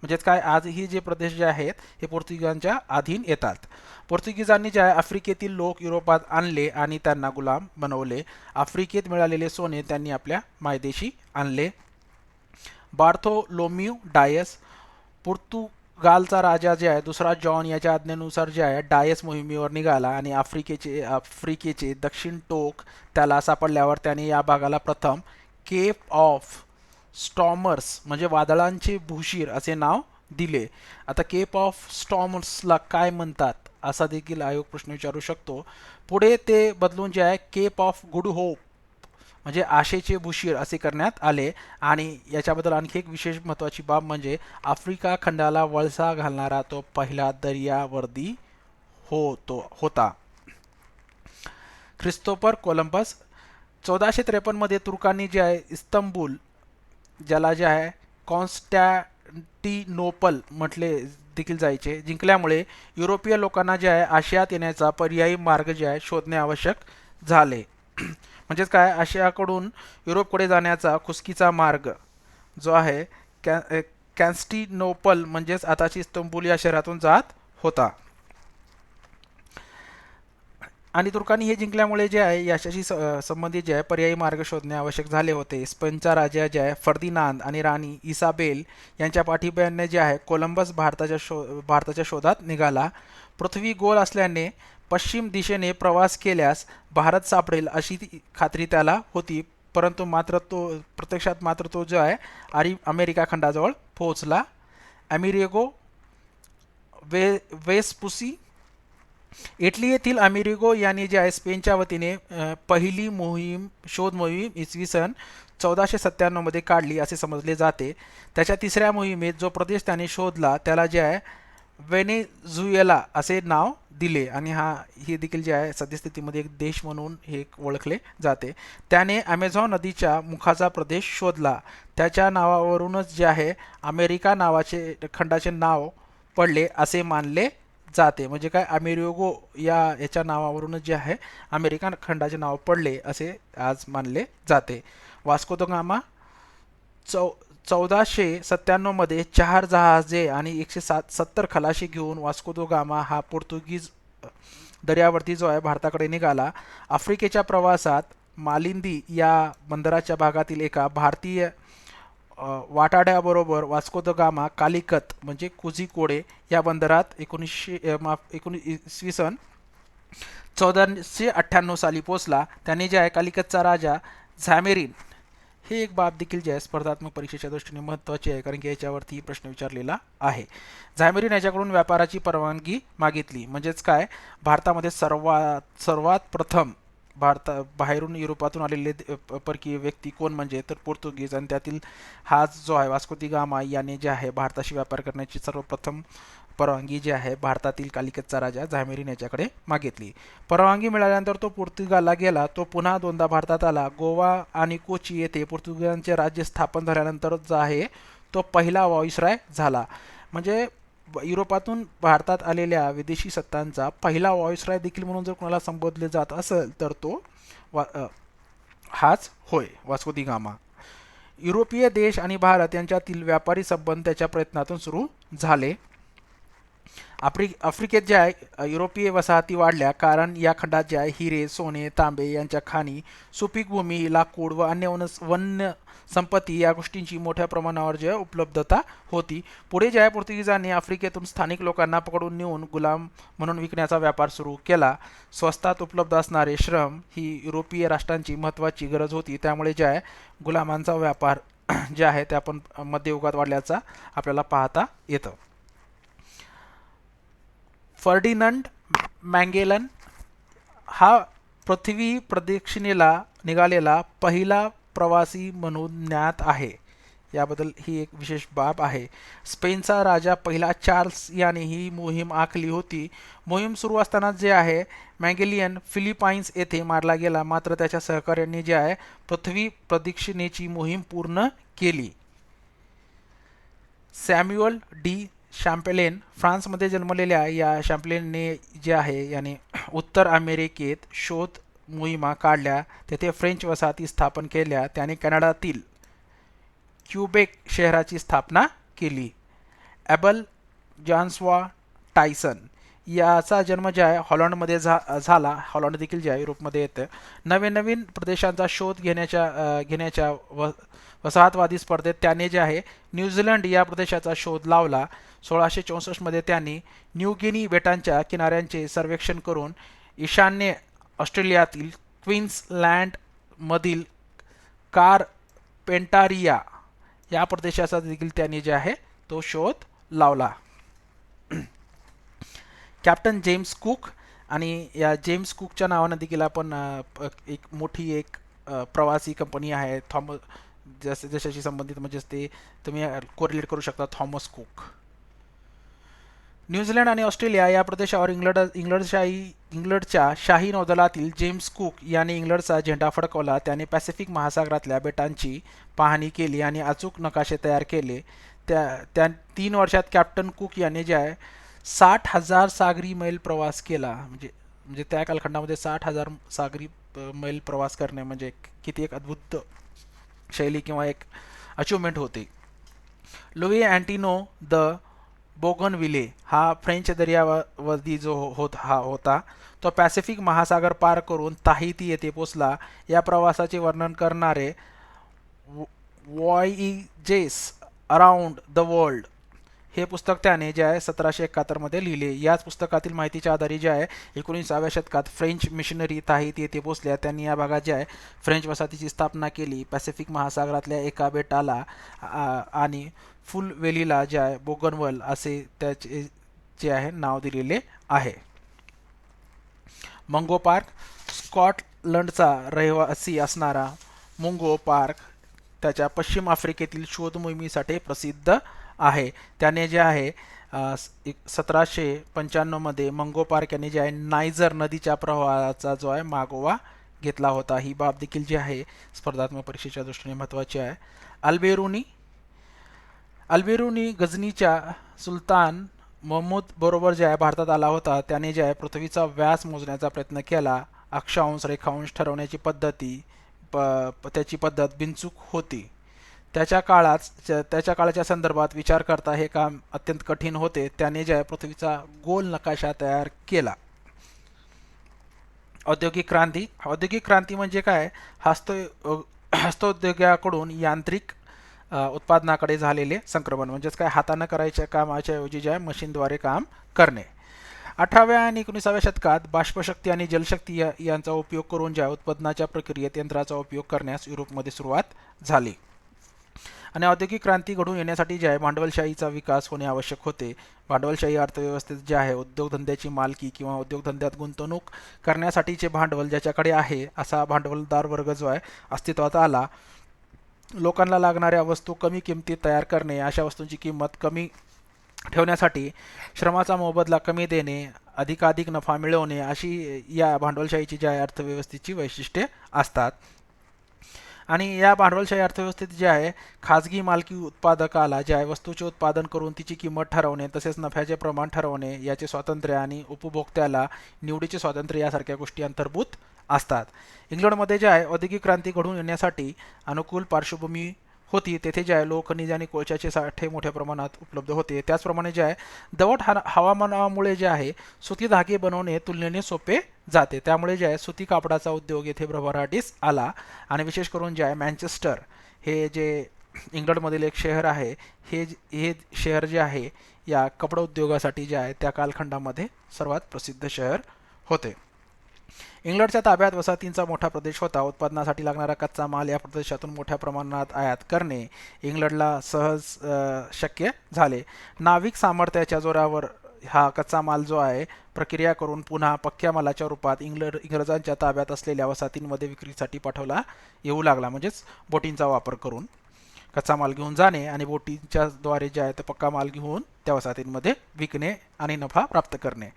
Speaker 1: म्हणजेच काय, आज ही जे प्रदेश जे आहेत हे पोर्तुगीजांच्या अधीन येतात. पोर्तुगीजांनी जे आहे आफ्रिकेतील लोक युरोपात आणले आणि त्यांना गुलाम बनवले. आफ्रिकेत मिळालेले सोने त्यांनी आपल्या मायदेशी आणले. बार्थोलोम्यू डायस पोर्तुगालचा राजा जे आहे दुसरा जॉन याच्या आज्ञेनुसार जे आहे डायस मोहिमेवर निघाला आणि आफ्रिकेचे दक्षिण टोक त्याला सापडल्यावर त्याने या भागाला प्रथम केप ऑफ स्टॉमर्स म्हणजे वादळांचे भूशीर असे नाव दिले. आता केप ऑफ स्टॉमर्सला काय म्हणतात असा देखील आयोग प्रश्न विचारू शकतो. पुढे ते बदलून जे आहे केप ऑफ गुड होप म्हणजे आशेचे भूशीर असे करण्यात आले. आणि याच्याबद्दल आणखी एक विशेष महत्त्वाची बाब म्हणजे आफ्रिका खंडाला वळसा घालणारा तो पहिला दर्यावर्दी होता. ख्रिस्तोफर कोलंबस 1453 मध्ये तुर्कांनी जे आहे इस्तंबूल, ज्याला जे आहे कॉन्स्टॅन्टिनोपल म्हटले देखील जायचे, जिंकल्यामुळे युरोपीय लोकांना जे आहे आशियात येण्याचा पर्यायी मार्ग जे आहे शोधणे आवश्यक झाले. म्हणजेच काय, आशियाकडून युरोपकडे जाण्याचा खुसकीचा मार्ग जो आहे कॉन्स्टॅन्टिनोपल म्हणजेच आताची इस्तंबूल या शहरातून जात होता. आणि तुर्कांनी हे जिंकल्यामुळे जे आहे याच्याशी संबंधित जे आहे पर्यायी मार्ग शोधणे आवश्यक झाले होते. स्पेनचा राजा जे आहे फर्दिनांद आणि राणी इसाबेल यांच्या पाठिंब्याने जे आहे कोलंबस भारताच्या शोधात निघाला. पृथ्वी गोल असल्याने पश्चिम दिशेने प्रवास केल्यास भारत सापडेल अशी खात्री त्याला होती, परंतु प्रत्यक्षात तो जो आहे अमेरिका खंडाजवळ पोहोचला. अमेरिगो वेस्पुसी इटली येथील अमेरिगो यांनी जे आहे स्पेनच्या वतीने पहिली शोध मोहीम इसवी सन 1497 मध्ये काढली असे समजले जाते. त्याच्या तिसऱ्या मोहिमेत जो प्रदेश त्याने शोधला त्याला जे आहे व्हेनेझुएला असे नाव दिले आणि हे देखील जे आहे सद्यस्थितीमध्ये एक देश म्हणून हे ओळखले जाते. त्याने अमेझॉन नदीच्या मुखाचा प्रदेश शोधला. त्याच्या नावावरूनच जे आहे अमेरिका नावाचे खंडाचे नाव पडले असे मानले जाते. म्हणजे काय, अमेरिगो याच्या नावावरूनच जे आहे अमेरिका खंडाचे नाव पडले असे आज मानले जाते. वास्को द गामा 1497 मध्ये 4 जहाजे आणि 170 खलाशी घेऊन वास्को द गामा हा पोर्तुगीज दर्यावर्ती जो आहे भारताकडे निघाला. आफ्रिकेच्या प्रवासात मालिंदी या बंदराच्या भागातील एका भारतीय वाटाड्याबरोबर वास्को द गामा कालिकत म्हणजे कोझिकोडे या बंदरात 19 सन 1498 साली पोहोचला. त्याने जे आहे कालिकतचा राजा झॅमेरिन, हे एक बाब देखील जे आहे स्पर्धात्मक परीक्षेच्या दृष्टीने महत्त्वाची आहे कारण की याच्यावरती प्रश्न विचारलेला आहे. झॅमेरिन याच्याकडून व्यापाराची परवानगी मागितली. म्हणजेच काय, भारतामध्ये सर्वात प्रथम बाहेरून युरोपातून आलेले परकीय व्यक्ती कोण म्हणजे तर पोर्तुगीज, आणि त्यातील हाच जो आहे वास्को दी गामा याने जे आहे भारताशी व्यापार करण्याची सर्वप्रथम परवानगी जी आहे भारतातील कालिकतचा राजा झॅमेरिन याच्याकडे मागितली. परवानगी मिळाल्यानंतर तो पोर्तुगालला गेला. तो पुन्हा दोनदा भारतात आला. गोवा आणि कोची येथे पोर्तुगीजांचे राज्य स्थापन झाल्यानंतर जो आहे तो पहिला व्हॉइसरॉय झाला. म्हणजे युरोपातून भारतात आलेल्या विदेशी सत्तांचा पहिला व्हॉइसरॉय देखील म्हणून जर कोणाला संबोधले जात असेल तर तो हाच होय, वास्को दी गामा. युरोपीय देश आणि भारत यांच्यातील व्यापारी संबंध त्याच्या प्रयत्नातून सुरू झाले. आफ्रिकेत जे आहे युरोपीय वसाहती वाढल्या कारण या खंडात जे आहे हिरे, सोने, तांबे यांच्या खाणी, सुपीक भूमी, लाकूड व अन्य वन्य संपत्ती या गोष्टींची मोठ्या प्रमाणावर जे उपलब्धता होती. पुढे जे आहे पोर्तुगीजांनी आफ्रिकेतून स्थानिक लोकांना पकडून नेऊन गुलाम म्हणून विकण्याचा व्यापार सुरू केला. स्वस्तात उपलब्ध असणारे श्रम ही युरोपीय राष्ट्रांची महत्त्वाची गरज होती. त्यामुळे जे आहे गुलामांचा व्यापार जे आहे ते आपण मध्ययुगात वाढल्याचा आपल्याला पाहता येतं. फर्डिनंड मॅगेलन हा पृथ्वी प्रदक्षिणेला निघालेला पहिला प्रवासी म्हणून ज्ञात आहे. याबद्दल ही एक विशेष बाब आहे. स्पेनचा राजा पहिला चार्ल्स याने ही मोहीम आखली होती. मोहीम सुरू असताना जे आहे मॅगेलियन फिलिपाईन्स येथे मारला गेला, मात्र त्याच्या सहकाऱ्यांनी जे आहे पृथ्वी प्रदक्षिणेची मोहीम पूर्ण केली. सॅम्युअल डी शॅम्पेलेन फ्रान्समध्ये जन्मलेल्या या शॅम्पेलेनने जे आहे याने उत्तर अमेरिकेत शोध मोहिमा काढल्या, तेथे फ्रेंच वसाहती स्थापन केल्या. त्याने कॅनडातील क्यूबेक शहराची स्थापना केली. ॲबल जॉन्सवा टायसन याचा जन्म जे आहे हॉलंडमध्ये झाला. हॉलंड देखील जे आहे युरोपमध्ये येतं. नवीन नवीन प्रदेशांचा शोध घेण्याच्या वसाहतवादी स्पर्धेत त्याने जे आहे न्यूझीलंड या प्रदेशाचा शोध लावला. 1664 मध्ये त्यांनी न्यू गिनी बेटांच्या किनाऱ्यांचे सर्वेक्षण करून ईशान्य ऑस्ट्रेलियातील क्वीन्सलँड मधील कारपेंटारिया या प्रदेशाचा देखील त्यांनी जे आहे तो शोध लावला. कॅप्टन जेम्स कुक, आणि या जेम्स कुकच्या नावानं देखील आपण एक मोठी एक प्रवासी कंपनी आहे जशाशी संबंधित, म्हणजे ते तुम्ही कोरिलेट करू शकता थॉमस कुक. न्यूझीलंड आणि ऑस्ट्रेलिया या प्रदेशावर इंग्लंडच्या शाही नौदलातील जेम्स कुक याने इंग्लंडचा झेंडा फडकवला. त्याने पॅसिफिक महासागरातल्या बेटांची पाहणी केली आणि अचूक नकाशे तयार केले. त्या 3 वर्षात कॅप्टन कुक याने जे आहे 60,000 सागरी मैल प्रवास केला. म्हणजे त्या कालखंडामध्ये 60,000 सागरी मैल प्रवास करणे म्हणजे किती एक अद्भुत शैली किंवा एक अचिव्हमेंट होते. लुई अँटिनो द बोगनविले हा फ्रेंच दर्यावर्दी जो होता तो पॅसिफिक महासागर पार करून ताहिती येथे पोचला. या प्रवासाचे वर्णन करणारे वॉयजेस अराउंड द वर्ल्ड हे पुस्तक त्याने जे आहे 1771 मध्ये लिहिले. याच पुस्तकातील माहितीच्या आधारे जे आहे 19व्या शतकात फ्रेंच मिशनरी ताहिती येथे पोचल्या. त्यांनी या भागात जे आहे फ्रेंच वसाहतीची स्थापना केली. पॅसिफिक महासागरातल्या एका बेटाला आणि फुल वेलीला जे आहे बोगनवल असे त्याचे जे आहे नाव दिलेले आहे. मंगो पार्क स्कॉटलंडचा रहिवासी असणारा मुंगो पार्क त्याच्या पश्चिम आफ्रिकेतील शोध मोहिमेसाठी प्रसिद्ध आहे. त्याने जे आहे 1795 मध्ये मंगो पार्क याने जे आहे नायजर नदीच्या प्रवाहाचा जो आहे मागोवा घेतला होता. ही बाब देखील जी आहे स्पर्धात्मक परीक्षेच्या दृष्टीने महत्त्वाची आहे. अल्बेरुनी गझनीच्या सुलतान महमूद बरोबर जे आहे भारतात आला होता. त्याने जे आहे पृथ्वीचा व्यास मोजण्याचा प्रयत्न केला. अक्षांश रेखांश ठरवण्याची त्याची पद्धत बिनचूक होती. त्याच्या काळाच्या संदर्भात विचार करता हे काम अत्यंत कठीण होते. त्याने जे आहे पृथ्वीचा गोल नकाशा तयार केला. औद्योगिक क्रांती म्हणजे काय? हस्तोद्योगाकडून यांत्रिक उत्पादनाकडे झालेले संक्रमण, म्हणजेच काय हाताने करायच्या कामाच्या ऐवजी जे आहे मशीनद्वारे काम करणे. 18व्या आणि 19व्या शतकात बाष्पशक्ती आणि जलशक्ती यांचा उपयोग करून ज्या उत्पादनाच्या प्रक्रियेत यंत्राचा उपयोग करण्यास युरोपमध्ये सुरुवात झाली. आणि औद्योगिक क्रांती घडून येण्यासाठी जे आहे भांडवलशाहीचा विकास होणे आवश्यक होते. भांडवलशाही अर्थव्यवस्थेत जे आहे उद्योगधंद्याची मालकी किंवा उद्योगधंद्यात गुंतवणूक करण्यासाठीचे भांडवल ज्याच्याकडे आहे असा भांडवलदार वर्ग जो आहे अस्तित्वात आला. लोकांना लागणाऱ्या वस्तू कमी किमतीत तयार करणे, अशा वस्तूंची किंमत कमी ठेवण्यासाठी श्रमाचा मोबदला कमी देणे, अधिकाधिक नफा मिळवणे अशी या भांडवलशाहीची ज्या अर्थव्यवस्थेची वैशिष्ट्ये असतात. आणि या भांडवलशाही अर्थव्यवस्थेत जे आहे खाजगी मालकी उत्पादकाला जे आहे वस्तूचे उत्पादन करून तिची किंमत ठरवणे तसेच नफ्याचे प्रमाण ठरवणे याचे स्वातंत्र्य आणि उपभोक्त्याला निवडीचे स्वातंत्र्य यासारख्या गोष्टी अंतर्भूत असतात. इंग्लंडमध्ये जे आहे औद्योगिक क्रांती घडून येण्यासाठी अनुकूल पार्श्वभूमी होती. तेथे जे आहे लोखंडी आणि कोळशाचे साठे मोठ्या प्रमाणात उपलब्ध होते. त्याचप्रमाणे जे आहे दमट हवामानामुळे जे आहे सुती धागे बनवणे तुलनेने सोपे जाते. त्यामुळे जे आहे सुती कापडाचा उद्योग येथे भरभराटीस आला. आणि विशेष करून जे आहे मँचेस्टर हे जे इंग्लंडमधील एक शहर आहे, हे शहर जे आहे या कपडा उद्योगासाठी जे आहे त्या कालखंडामध्ये सर्वात प्रसिद्ध शहर होते. इंग्लंडच्या ताब्यात वसाहतींचा मोठा प्रदेश होता. उत्पादनासाठी लागणारा कच्चा माल या प्रदेशातून मोठ्या प्रमाणात आयात करणे इंग्लंडला सहज शक्य झाले. नाविक सामर्थ्याच्या जोरावर हा कच्चा माल जो आहे प्रक्रिया करून पुन्हा पक्क्या मालाच्या रूपात इंग्रजांच्या ताब्यात असलेल्या वसाहतींमध्ये विक्रीसाठी पाठवला येऊ लागला, म्हणजेच बोटींचा वापर करून. कच्चा माल घेऊन जाणे आणि बोटींच्या द्वारे जे आहे ते पक्का माल घेऊन त्या वसाहतींमध्ये विकणे आणि नफा प्राप्त करणे.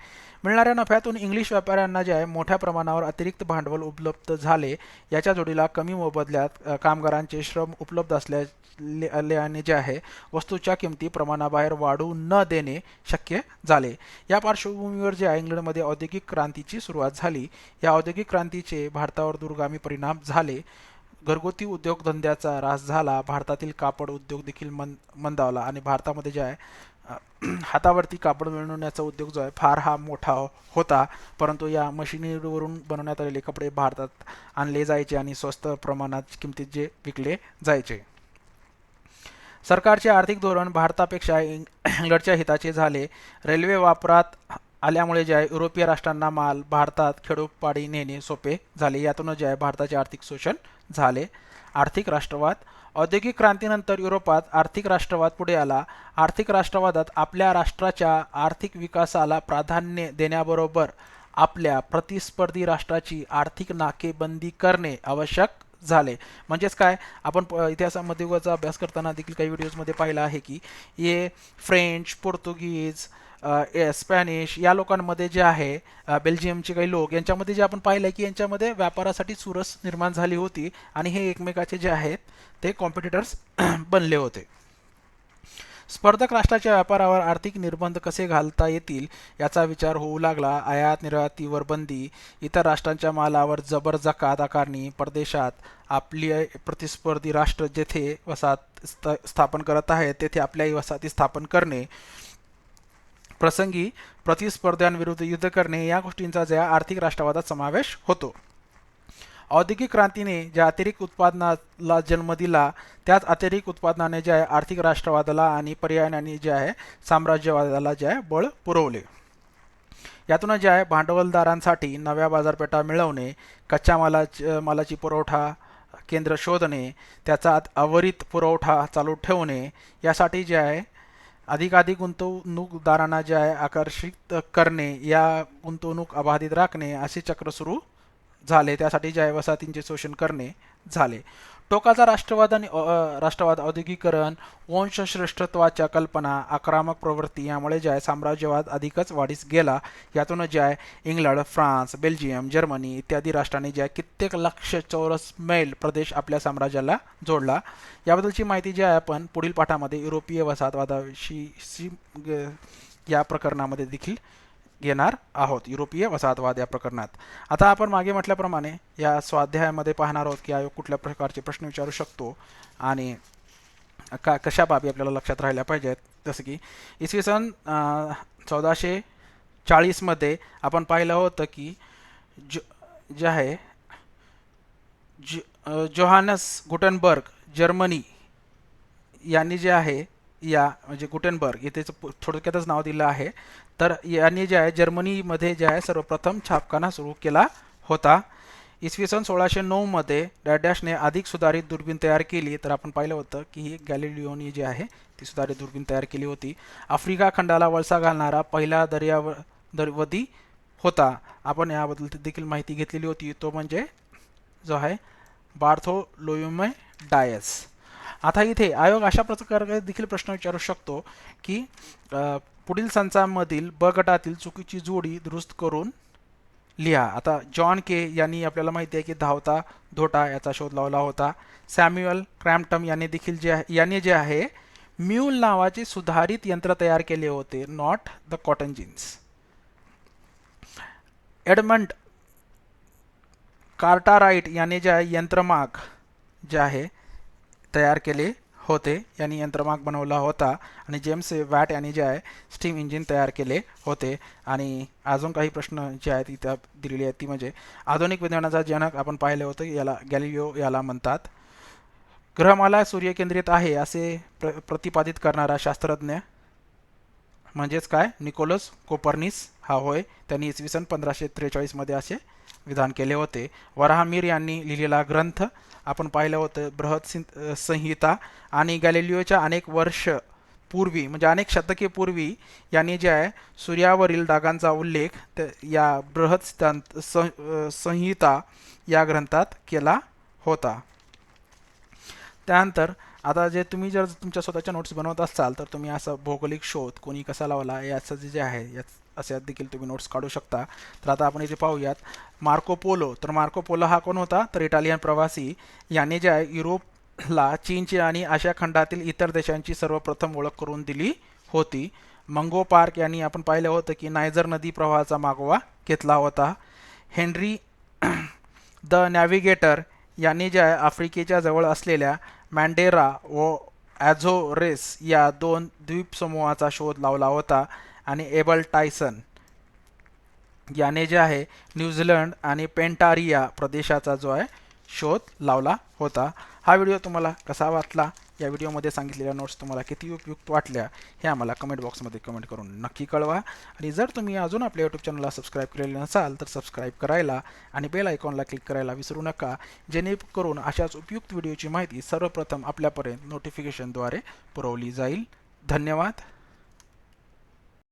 Speaker 1: मिळणाऱ्या नफ्यातून इंग्लिश व्यापाऱ्यांना जे आहे मोठ्या प्रमाणावर अतिरिक्त भांडवल उपलब्ध झाले. याच्या जोडीला कमी मोबदल्यात कामगारांचे श्रम उपलब्ध असल्याने जे आहे वस्तूच्या किमती प्रमाणाबाहेर वाढू न देणे शक्य झाले. या पार्श्वभूमीवर जे आहे इंग्लंडमध्ये औद्योगिक क्रांतीची सुरुवात झाली. या औद्योगिक क्रांतीचे भारतावर दूरगामी परिणाम झाले. घरगुती उद्योगधंद्याचा ऱ्हास झाला. भारतातील कापड उद्योग देखील मंदावला आणि भारतामध्ये जे आहे हातावरती कापड मिळवण्याचा उद्योग जो आहे फार हा मोठा होता. परंतु या मशिनरीवरून बनवण्यात आलेले कपडे भारतात आणले जायचे आणि स्वस्त प्रमाणात किमतीत जे विकले जायचे. सरकारचे आर्थिक धोरण भारतापेक्षा इंग्लंडच्या हिताचे झाले. रेल्वे वापरात आल्यामुळे जे आहे युरोपीय राष्ट्रांना माल भारतात खेडोपाडी नेणे सोपे झाले. यातूनच जे आहे भारताचे आर्थिक शोषण झाले. आर्थिक राष्ट्रवाद. औद्योगिक क्रांतीनंतर युरोपात आर्थिक राष्ट्रवाद पुढे आला. आर्थिक राष्ट्रवादात आपल्या राष्ट्राच्या आर्थिक विकासाला प्राधान्य देण्याबरोबर आपल्या प्रतिस्पर्धी राष्ट्राची आर्थिक नाकेबंदी करणे आवश्यक झाले. म्हणजेच काय, आपण इतिहासामध्ये मध्ययुगाचा अभ्यास करताना देखील काही व्हिडिओजमध्ये पाहिलं आहे की हे फ्रेंच, पोर्तुगीज, स्पॅनिश या लोकांमध्ये जे आहे बेल्जियमचे काही लोक यांच्यामध्ये जे आपण पाहिलं की यांच्यामध्ये व्यापारासाठी चुरस निर्माण झाली होती आणि हे एकमेकाचे जे आहेत ते कॉम्पिटिटर्स बनले होते. स्पर्धक राष्ट्राच्या व्यापारावर आर्थिक निर्बंध कसे घालता येतील याचा विचार होऊ लागला. आयात निर्यातीवर बंदी, इतर राष्ट्रांच्या मालावर जबर जकात आकारणी, परदेशात आपली प्रतिस्पर्धी राष्ट्र जेथे वसाहत स्थापन करत आहेत तेथे आपल्याही वसाहती स्थापन करणे, प्रसंगी प्रतिस्पर्ध्यांविरुद्ध युद्ध करणे या गोष्टींचा ज्या आर्थिक राष्ट्रवादात समावेश होतो. औद्योगिक क्रांतीने ज्या अतिरिक्त उत्पादनाला जन्म दिला त्याच अतिरिक्त उत्पादनाने जे आहे आर्थिक राष्ट्रवादाला आणि पर्यायाने जे आहे साम्राज्यवादाला जे आहे बळ पुरवले. यातून जे आहे भांडवलदारांसाठी नव्या बाजारपेठा मिळवणे, कच्च्या मालाची पुरवठा केंद्र शोधणे, त्याचा अविरत पुरवठा चालू ठेवणे, यासाठी जे आहे अधिकाधिक गुंतवणूकदारांना जे आहे आकर्षित करणे, या गुंतवणूक अबाधित राखणे असे चक्र सुरू झाले. त्यासाठी जे आहे वसाहतींचे शोषण करणे झाले. टोकाचा राष्ट्रवाद, औद्योगिकरण, वंशश्रेष्ठत्वाच्या कल्पना, आक्रमक प्रवृत्ती यामुळे जे आहे साम्राज्यवाद अधिकच वाढीस गेला. यातूनच जे आहे इंग्लंड, फ्रान्स, बेल्जियम, जर्मनी इत्यादी राष्ट्रांनी जे आहे कित्येक लक्ष चौरस मैल प्रदेश आपल्या साम्राज्याला जोडला. याबद्दलची माहिती जी आहे आपण पुढील पाठामध्ये युरोपीय वसाहतवादाविषयी या प्रकरणामध्ये देखील घेणार आहोत. युरोपीय वसाहतवाद या प्रकरणात आता आपण मागे म्हटल्याप्रमाणे या स्वाध्यायामध्ये पाहणार आहोत की आयोग कुठल्या प्रकारचे प्रश्न विचारू शकतो आणि कशा बाबी आपल्याला लक्षात राहिल्या पाहिजेत. जसं की इसवी सन 1440 मध्ये आपण पाहिलं होतं की जे आहे जोहानस गुटेनबर्ग जर्मनी यांनी जे आहे या म्हणजे गुटेनबर्ग इथे थोडक्यातच नाव दिलं आहे. तर यांनी जे आहे जर्मनीमध्ये जे आहे सर्वप्रथम छापखाना सुरू केला होता. इसवी सन 1609 मध्ये डॅडॅशने अधिक सुधारित दुर्बीण तयार केली. तर आपण पाहिलं होतं की ही गॅलिलिओनी जी आहे ती सुधारित दुर्बीण तयार केली होती. आफ्रिका खंडाला वळसा घालणारा पहिला दर्यावधी होता. आपण याबद्दल देखील माहिती घेतलेली होती. तो म्हणजे जो आहे बार्थोलोमेव डायस. आता इथे आयोग अशा प्रकारे देखील प्रश्न विचारू शकतो की पुढील संचामधील ब गटातील चुकीची जोडी दुरुस्त करून लिहा. आता जॉन के यांनी आपल्याला माहिती आहे की धावता धोटा याचा शोध लावला होता. सॅम्युअल क्रॅम्प्टन यांनी जे आहे म्यूल नावाचे सुधारित यंत्र तयार केले होते, not the cotton gins. Edmund Cartwright यांनी जे आहे यंत्रमाग जे आहे तयार केले होते, यांनी यंत्रमाग बनवला होता. आणि जेम्स वॅट यांनी जे आहे स्टीम इंजिन तयार केले होते. आणि अजून काही प्रश्न जे आहेत इथं दिलेली आहेत ती म्हणजे आधुनिक विज्ञानाचा जनक आपण पाहिले होतं, याला गॅलिलिओ याला म्हणतात. ग्रहमाला सूर्यकेंद्रित आहे असे प्रतिपादित करणारा शास्त्रज्ञ म्हणजेच काय, निकोलस कोपर्निस हा होय. त्यांनी इसवी सन 1543 मध्ये असे विधान केले होते. वराहमीर यांनी लिहिलेला ग्रंथ आपण पाहिलं होतं बृहत संहिता. आणि गॅलिलिओच्या अनेक वर्ष पूर्वी म्हणजे अनेक शतके पूर्वी यांनी जे आहे सूर्यावरील डागांचा उल्लेख या बृहत संहिता या ग्रंथात केला होता. त्यानंतर आता जे तुम्ही जर तुमच्या स्वतःच्या नोट्स बनवत असाल तर तुम्ही असं भौगोलिक शोध कोणी कसा लावला याचं जे आहे असे देखील तुम्ही नोट्स काढू शकता. तर आता आपण इथे पाहूयात मार्को पोलो. तर मार्को पोलो हा कोण होता, तर इटालियन प्रवासी. याने जे आहे युरोपला चीनची आणि आशिया खंडातील इतर देशांची सर्वप्रथम ओळख करून दिली होती. मंगो पार्क यांनी आपण पाहिलं होतं की नायजर नदी प्रवाहाचा मागोवा घेतला होता. हेनरी द नॅव्हिगेटर यांनी जे आहे आफ्रिकेच्या जवळ असलेल्या मॅन्डेरा व ॲझोरेस या दोन द्वीपसमूहाचा शोध लावला होता. आणि एबल टायसन याने जे आहे न्यूझीलंड आणि पेंटारिया प्रदेशाचा जो आहे शोध लावला होता. हा व्हिडिओ तुम्हाला कसा वाटला, या व्हिडिओमध्ये सांगितलेल्या नोट्स तुम्हाला किती उपयुक्त वाटल्या हे आम्हाला कमेंट बॉक्समध्ये कमेंट करून नक्की कळवा. आणि जर तुम्ही अजून आपल्या यूट्यूब चॅनलला सबस्क्राईब केलेले नसाल तर सबस्क्राईब करायला आणि बेल आयकॉनला क्लिक करायला विसरू नका, जेणेकरून अशाच उपयुक्त व्हिडिओची माहिती सर्वप्रथम आपल्यापर्यंत नोटिफिकेशनद्वारे पुरवली जाईल. धन्यवाद.